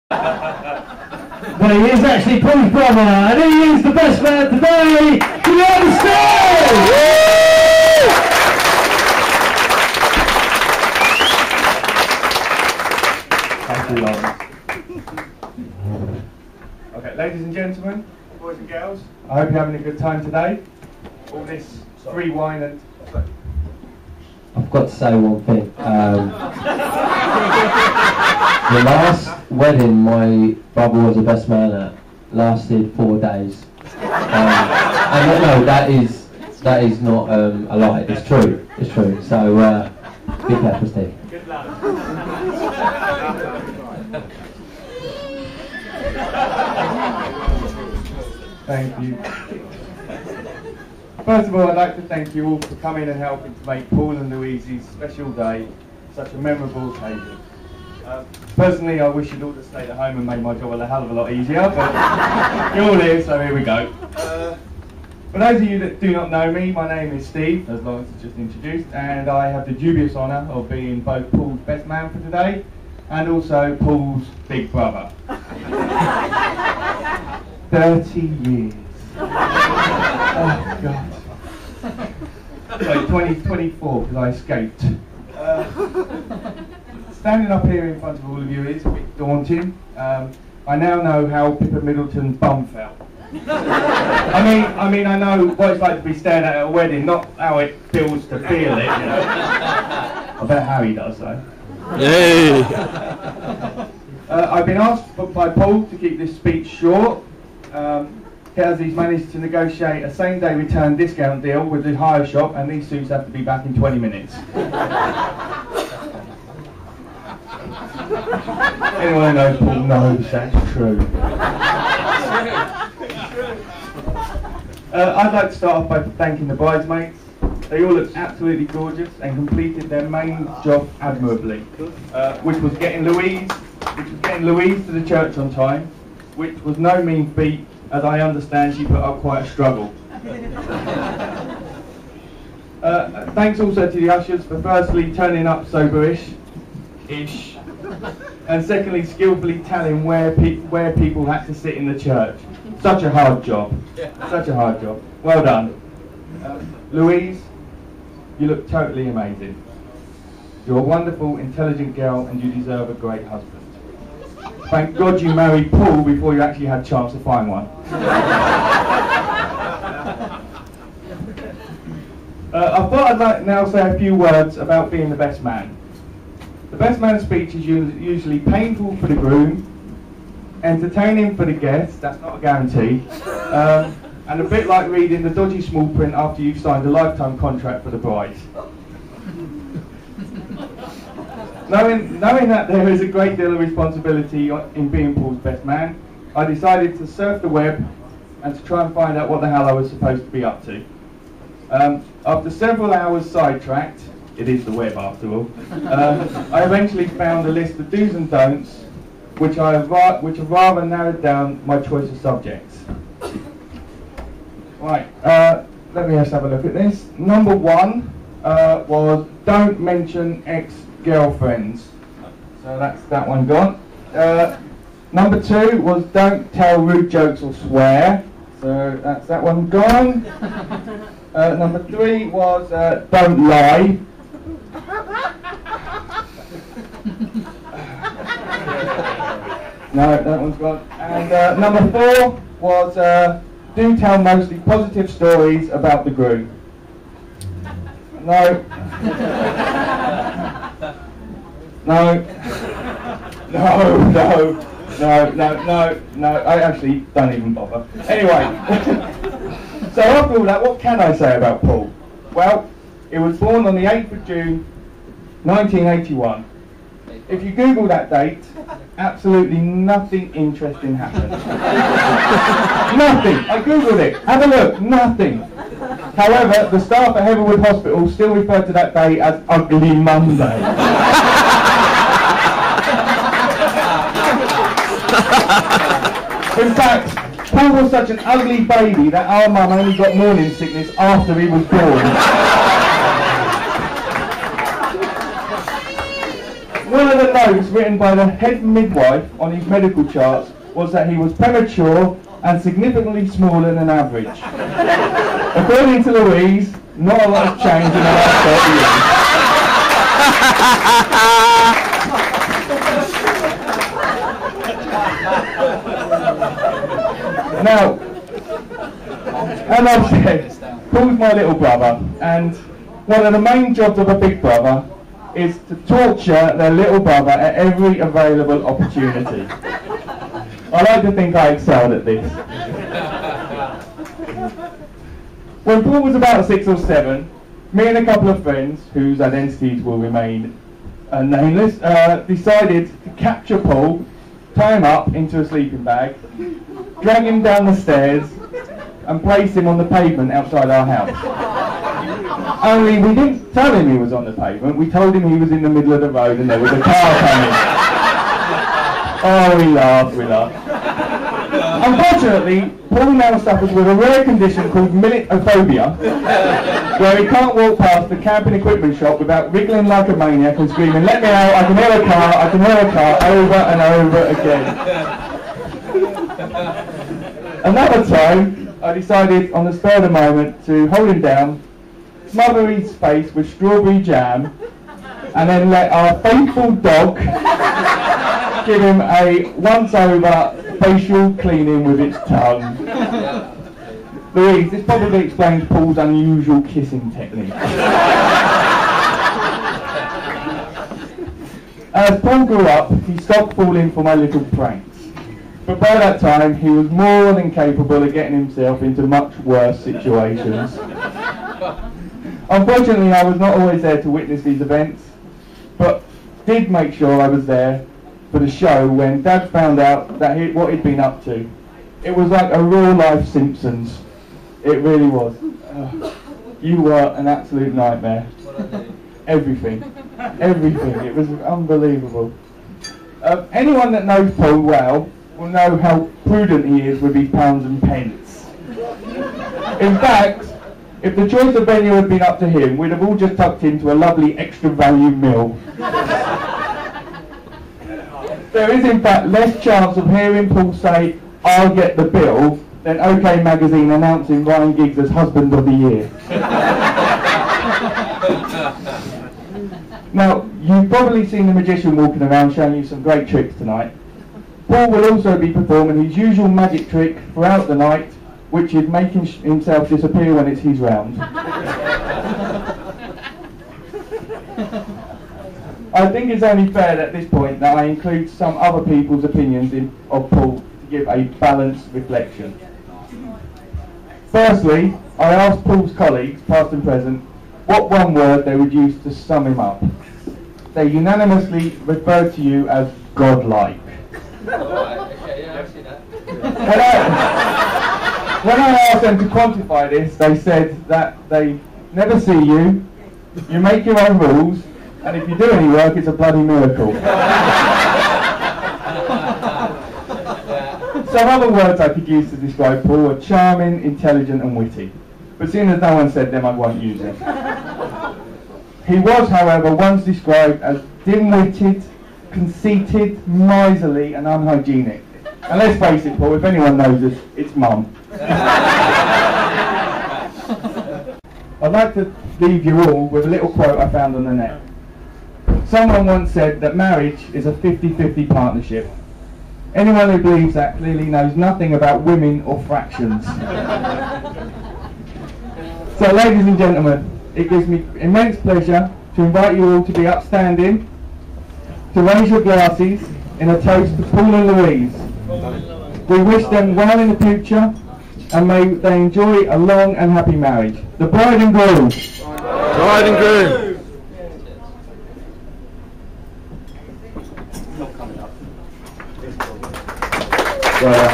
But he is actually Paul's brother, and he is the best man today. Do you understand? Thank you, Lawrence. Okay, ladies and gentlemen, boys and girls, I hope you're having a good time today. All this free wine and... I've got to say one thing. The last wedding my brother was the best man at lasted 4 days. And no, that is not a lie. It's true. It's true. So be careful, Steve. Good luck. Thank you. First of all, I'd like to thank you all for coming and helping to make Paul and Louise's special day such a memorable occasion. Personally, I wish you'd all just stayed at home and made my job a hell of a lot easier, but you're all here, so here we go. For those of you that do not know me, my name is Steve, as Lawrence has just introduced, and I have the dubious honour of being both Paul's best man for today and also Paul's big brother. 30 years. Oh God. Sorry, 2024 because I escaped. Standing up here in front of all of you is a bit daunting. I now know how Pippa Middleton's bum felt. I mean, I know what it's like to be staring at a wedding, not how it feels to feel it. You know. I bet Harry does though. Hey. I've been asked by Paul to keep this speech short. As he's managed to negotiate a same-day return discount deal with the hire shop, and these suits have to be back in 20 minutes. Anyone who knows Paul knows that's true. I'd like to start off by thanking the bridesmaids. They all looked absolutely gorgeous and completed their main job admirably, which was getting Louise to the church on time, which was no mean feat. As I understand, she put up quite a struggle. Thanks also to the ushers for firstly turning up soberish, and secondly skillfully telling where people had to sit in the church. Such a hard job. Such a hard job. Well done. Louise, you look totally amazing. You're a wonderful, intelligent girl, and you deserve a great husband. Thank God you married Paul before you actually had a chance to find one. I thought I'd like now say a few words about being the best man. The best man speech is usually painful for the groom, entertaining for the guests, that's not a guarantee, and a bit like reading the dodgy small print after you've signed a lifetime contract for the bride. Knowing that there is a great deal of responsibility in being Paul's best man, I decided to surf the web and to try and find out what the hell I was supposed to be up to. After several hours sidetracked, it is the web after all, I eventually found a list of do's and don'ts which have rather narrowed down my choice of subjects. Right, let me just have a look at this. Number 1 was don't mention ex-girlfriends. So that's that one gone. Number 2 was don't tell rude jokes or swear. So that's that one gone. Number 3 was don't lie. No, that one's gone. And number 4 was do tell mostly positive stories about the groom. No. No. No. I actually don't even bother. Anyway. So after all that, what can I say about Paul? Well, he was born on the 8th of June, 1981. If you Google that date, absolutely nothing interesting happened. Nothing. I Googled it. Have a look. Nothing. However, the staff at Heatherwood Hospital still refer to that day as Ugly Monday. In fact, Paul was such an ugly baby that our mum only got morning sickness after he was born. One of the notes written by the head midwife on his medical charts was that he was premature and significantly smaller than average. According to Louise, not a lot has changed in the last 30 years. Now, as I've said, Paul's my little brother, and one of the main jobs of a big brother is to torture their little brother at every available opportunity. I like to think I excelled at this. When Paul was about 6 or 7, me and a couple of friends, whose identities will remain nameless, decided to capture Paul, tie him up into a sleeping bag, drag him down the stairs, and place him on the pavement outside our house. Only we didn't tell him he was on the pavement, we told him he was in the middle of the road and there was a car coming. Oh, we laughed. Unfortunately, Paul now suffers with a rare condition called militophobia, where he can't walk past the camping equipment shop without wriggling like a maniac and screaming, "Let me out, I can hear a car, I can hear a car," over and over again. Another time, I decided on the spur of the moment to hold him down, smother his face with strawberry jam, and then let our faithful dog give him a once-over facial cleaning with its tongue. Louise, this probably explains Paul's unusual kissing technique. As Paul grew up, he stopped falling for my little pranks. But by that time, he was more than capable of getting himself into much worse situations. Unfortunately, I was not always there to witness these events, but did make sure I was there for the show when Dad found out that what he'd been up to. It was like a real-life Simpsons. It really was. You were an absolute nightmare. Everything. It was unbelievable. Anyone that knows Paul well will know how prudent he is with his pounds and pence. In fact, if the choice of venue had been up to him, we'd have all just tucked into a lovely extra value meal. There is in fact less chance of hearing Paul say, "I'll get the bill," than OK Magazine announcing Ryan Giggs as Husband of the Year. Now, you've probably seen the magician walking around showing you some great tricks tonight. Paul will also be performing his usual magic trick throughout the night, which is making himself disappear when it's his round. I think it's only fair at this point that I include some other people's opinions of Paul to give a balanced reflection. Firstly, I asked Paul's colleagues, past and present, what one word they would use to sum him up. They unanimously referred to you as godlike. When I asked them to quantify this, they said that they never see you, you make your own rules, and if you do any work, it's a bloody miracle. Some other words I could use to describe Paul are charming, intelligent and witty, but seeing as no one said them, I won't use them. He was, however, once described as dim-witted, conceited, miserly and unhygienic. And let's face it, Paul, if anyone knows us, it's Mum. I'd like to leave you all with a little quote I found on the net. Someone once said that marriage is a 50-50 partnership. Anyone who believes that clearly knows nothing about women or fractions. So, ladies and gentlemen, it gives me immense pleasure to invite you all to be upstanding, to raise your glasses in a toast to Paul and Louise. We wish them well in the future and may they enjoy a long and happy marriage. The bride and groom. Bride and groom. Well,